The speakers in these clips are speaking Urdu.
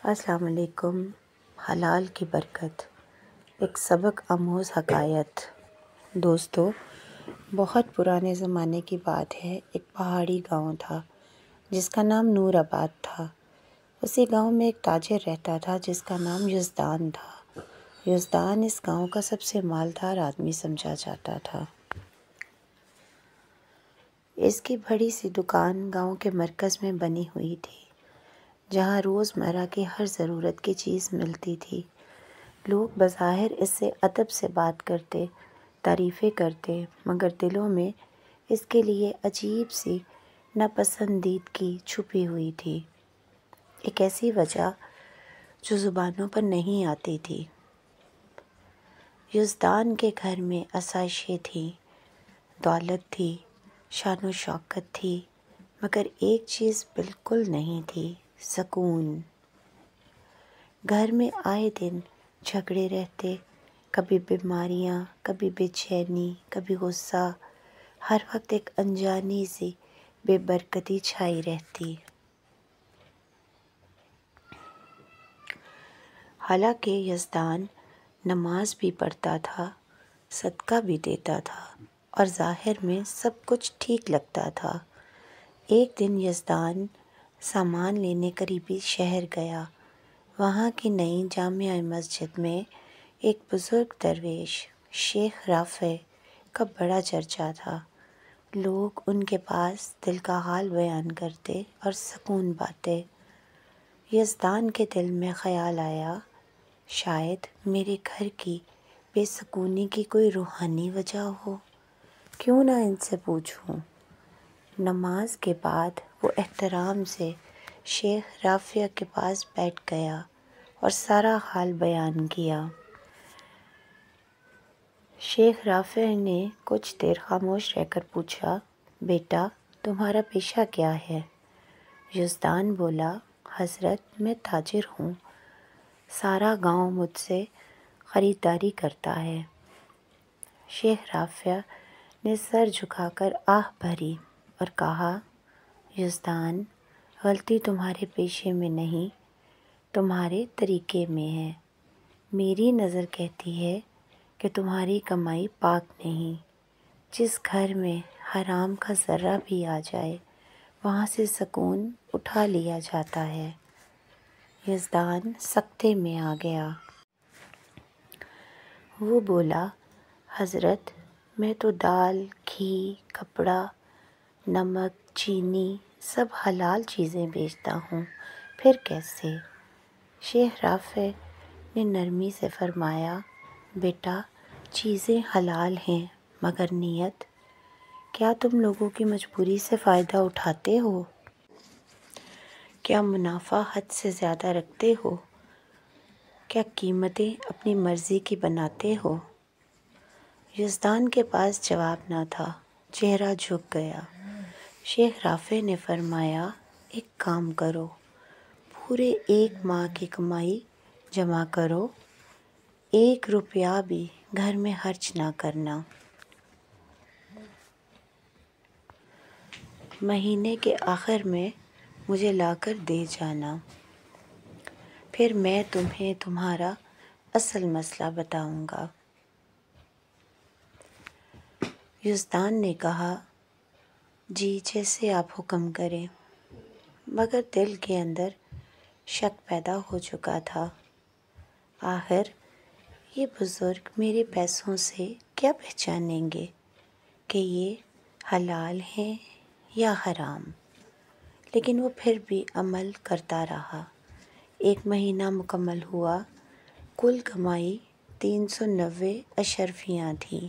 السلام علیکم۔ حلال کی برکت، ایک سبق آموز حکایت۔ دوستو، بہت پرانے زمانے کی بات ہے۔ ایک پہاڑی گاؤں تھا جس کا نام نور آباد تھا۔ اسی گاؤں میں ایک تاجر رہتا تھا جس کا نام یزدان تھا۔ یزدان اس گاؤں کا سب سے مالدار آدمی سمجھا جاتا تھا۔ اس کی بڑی سی دکان گاؤں کے مرکز میں بنی ہوئی تھی، جہاں روزمرہ کی ہر ضرورت کی چیز ملتی تھی۔ لوگ بظاہر اس سے ادب سے بات کرتے، تعریفیں کرتے، مگر دلوں میں اس کے لیے عجیب سی ناپسندیدگی چھپی ہوئی تھی، ایک ایسی وجہ جو زبانوں پر نہیں آتی تھی۔ یزدان کے گھر میں آسائشیں تھیں، دولت تھی، شان و شوکت تھی، مگر ایک چیز بالکل نہیں تھی: سکون۔ گھر میں آئے دن جھگڑے رہتے، کبھی بیماریاں، کبھی بے چینی، کبھی غصہ، ہر وقت ایک انجانی سی بے برکتی چھائی رہتی۔ حالانکہ یزدان نماز بھی پڑھتا تھا، صدقہ بھی دیتا تھا اور ظاہر میں سب کچھ ٹھیک لگتا تھا۔ ایک دن یزدان سامان لینے قریبی شہر گیا۔ وہاں کی نئی جامع مسجد میں ایک بزرگ درویش شیخ رافع کا بڑا چرچا تھا۔ لوگ ان کے پاس دل کا حال بیان کرتے اور سکون پاتے۔ یزدان کے دل میں خیال آیا، شاید میرے گھر کی بے سکونی کی کوئی روحانی وجہ ہو، کیوں نہ ان سے پوچھوں۔ نماز کے بعد وہ احترام سے شیخ رافع کے پاس بیٹھ گیا اور سارا حال بیان کیا۔ شیخ رافع نے کچھ دیر خاموش رہ کر پوچھا، بیٹا تمہارا پیشہ کیا ہے؟ یزدان بولا، حضرت میں تاجر ہوں، سارا گاؤں مجھ سے خریداری کرتا ہے۔ شیخ رافع نے سر جھکا کر آہ بھری اور کہا، یزدان غلطی تمہارے پیشے میں نہیں، تمہارے طریقے میں ہے۔ میری نظر کہتی ہے کہ تمہاری کمائی پاک نہیں۔ جس گھر میں حرام کا ذرہ بھی آ جائے وہاں سے سکون اٹھا لیا جاتا ہے۔ یزدان سکتے میں آ گیا۔ وہ بولا، حضرت میں تو دال، گھی، کپڑا، نمک، چینی سب حلال چیزیں بیچتا ہوں، پھر کیسے؟ شیخ رافع نے نرمی سے فرمایا، بیٹا چیزیں حلال ہیں مگر نیت؟ کیا تم لوگوں کی مجبوری سے فائدہ اٹھاتے ہو؟ کیا منافع حد سے زیادہ رکھتے ہو؟ کیا قیمتیں اپنی مرضی کی بناتے ہو؟ یزدان کے پاس جواب نہ تھا، چہرہ جھک گیا۔ شیخ رافع نے فرمایا، ایک کام کرو، پورے 1 ماہ کی کمائی جمع کرو، 1 روپیہ بھی گھر میں خرچ نہ کرنا۔ مہینے کے آخر میں مجھے لا کر دے جانا، پھر میں تمہیں تمہارا اصل مسئلہ بتاؤں گا۔ یزدان نے کہا، جی جیسے آپ حکم کریں، مگر دل کے اندر شک پیدا ہو چکا تھا، آخر یہ بزرگ میرے پیسوں سے کیا پہچانیں گے کہ یہ حلال ہیں یا حرام؟ لیکن وہ پھر بھی عمل کرتا رہا۔ 1 مہینہ مکمل ہوا، کل کمائی 390 اشرفیاں تھیں۔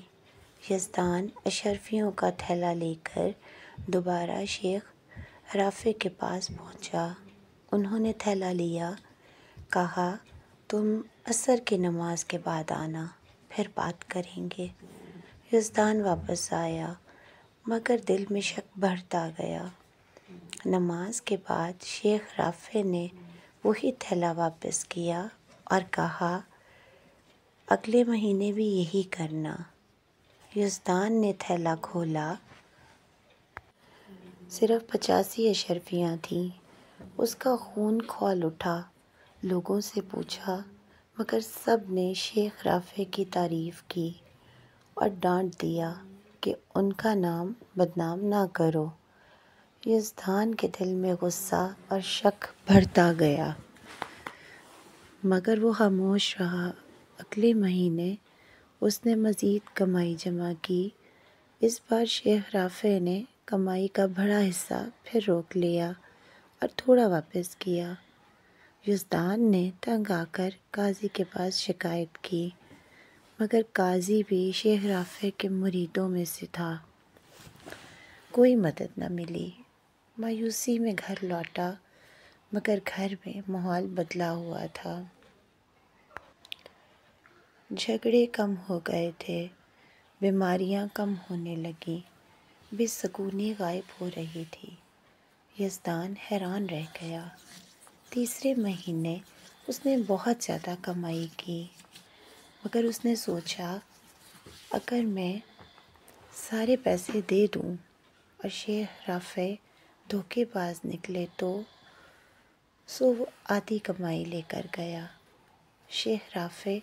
یزدان اشرفیوں کا تھیلا لے کر دوبارہ شیخ رافع کے پاس پہنچا۔ انہوں نے تھیلا لیا، کہا، تم عصر کی نماز کے بعد آنا، پھر بات کریں گے۔ یزدان واپس آیا، مگر دل میں شک بڑھتا گیا۔ نماز کے بعد شیخ رافع نے وہی تھیلا واپس کیا اور کہا، اگلے مہینے بھی یہی کرنا۔ یزدان نے تھیلا کھولا، صرف 85 اشرفیاں تھیں۔ اس کا خون کھول اٹھا، لوگوں سے پوچھا مگر سب نے شیخ رافع کی تعریف کی اور ڈانٹ دیا کہ ان کا نام بدنام نہ کرو۔ یزدان کے دل میں غصہ اور شک بھرتا گیا، مگر وہ خاموش رہا۔ اگلے مہینے اس نے مزید کمائی جمع کی۔ اس بار شیخ رافع نے کمائی کا بڑا حصہ پھر روک لیا اور تھوڑا واپس کیا۔ یزدان نے تنگ آ کر قاضی کے پاس شکایت کی، مگر قاضی بھی شیخ رافع کے مریدوں میں سے تھا۔ کوئی مدد نہ ملی۔ مایوسی میں گھر لوٹا، مگر گھر میں ماحول بدلا ہوا تھا۔ جھگڑے کم ہو گئے تھے، بیماریاں کم ہونے لگیں، بے سکونی غائب ہو رہی تھی۔ یزدان حیران رہ گیا۔ تیسرے مہینے اس نے بہت زیادہ کمائی کی، مگر اس نے سوچا اگر میں سارے پیسے دے دوں اور شیخ رافع دھوکے باز نکلے تو وہ آدھی کمائی لے کر گیا۔ شیخ رافع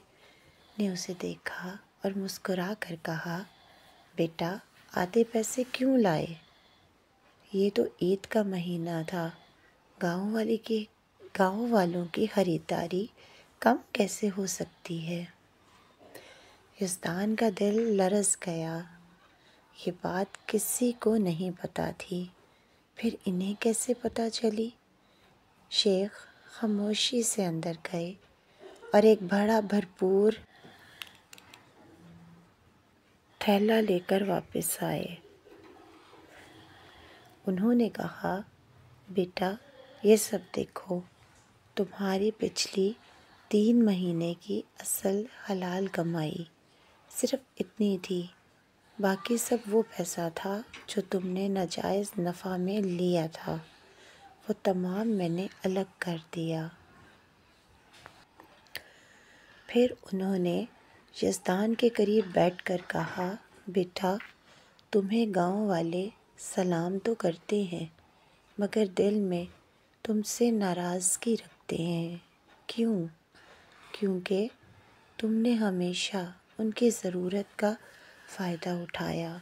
نے اسے دیکھا اور مسکرا کر کہا، بیٹا آدھے پیسے کیوں لائے؟ یہ تو عید کا مہینہ تھا، گاؤں والوں کی خریداری کم کیسے ہو سکتی ہے؟ یزدان کا دل لرز گیا۔ یہ بات کسی کو نہیں پتہ تھی، پھر انہیں کیسے پتہ چلی؟ شیخ خاموشی سے اندر گئے اور ایک بڑا بھرپور تھیلا لے کر واپس آئے۔ انہوں نے کہا، بیٹا یہ سب دیکھو، تمہاری پچھلی 3 مہینے کی اصل حلال کمائی صرف اتنی تھی، باقی سب وہ پیسہ تھا جو تم نے ناجائز نفع میں لیا تھا، وہ تمام میں نے الگ کر دیا۔ پھر انہوں نے یزدان کے قریب بیٹھ کر کہا، بیٹا تمہیں گاؤں والے سلام تو کرتے ہیں، مگر دل میں تم سے ناراضگی رکھتے ہیں۔ کیوں؟ کیونکہ تم نے ہمیشہ ان کی ضرورت کا فائدہ اٹھایا،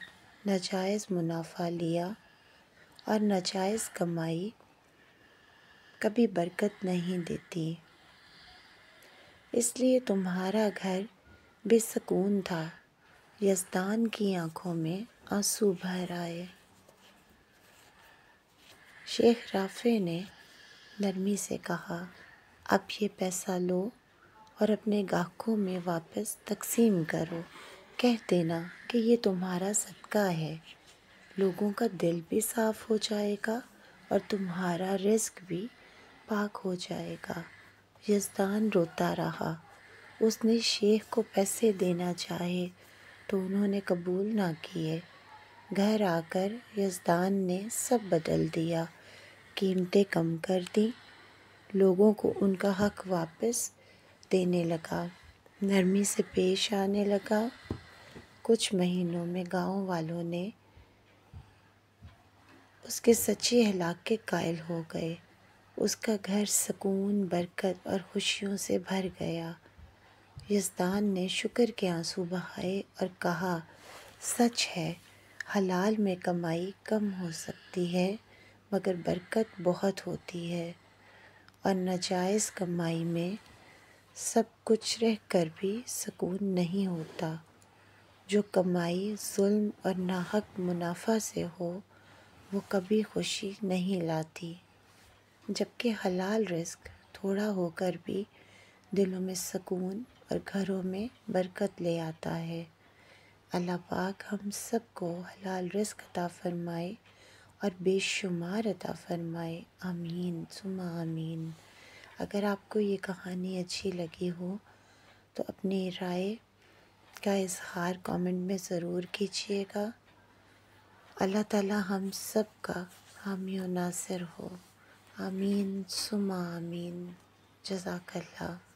ناجائز منافع لیا، اور ناجائز کمائی کبھی برکت نہیں دیتی۔ اس لیے تمہارا گھر بے سکون تھا۔ یزدان کی آنکھوں میں آنسو بھر آئے۔ شیخ رافع نے نرمی سے کہا، اب یہ پیسہ لو اور اپنے گاہکوں میں واپس تقسیم کرو، کہہ دینا کہ یہ تمہارا صدقہ ہے، لوگوں کا دل بھی صاف ہو جائے گا اور تمہارا رزق بھی پاک ہو جائے گا۔ یزدان روتا رہا۔ اس نے شیخ کو پیسے دینا چاہے تو انہوں نے قبول نہ کیے۔ گھر آ کر یزدان نے سب بدل دیا، قیمتیں کم کر دیں، لوگوں کو ان کا حق واپس دینے لگا، نرمی سے پیش آنے لگا۔ کچھ مہینوں میں گاؤں والوں نے اس کے سچے اخلاق کے قائل ہو گئے۔ اس کا گھر سکون، برکت اور خوشیوں سے بھر گیا۔ یزدان نے شکر کے آنسو بہائے اور کہا، سچ ہے، حلال میں کمائی کم ہو سکتی ہے مگر برکت بہت ہوتی ہے، اور ناجائز کمائی میں سب کچھ رہ کر بھی سکون نہیں ہوتا۔ جو کمائی ظلم اور ناحق منافع سے ہو وہ کبھی خوشی نہیں لاتی، جبکہ حلال رزق تھوڑا ہو کر بھی دلوں میں سکون اور گھروں میں برکت لے آتا ہے۔ اللہ پاک ہم سب کو حلال رزق عطا فرمائے اور بے شمار عطا فرمائے، آمین ثم آمین۔ اگر آپ کو یہ کہانی اچھی لگی ہو تو اپنی رائے کا اظہار کامنٹ میں ضرور کیجیے گا۔ اللہ تعالی ہم سب کا حامی و ناصر ہو، آمین ثم آمین۔ جزاک اللہ۔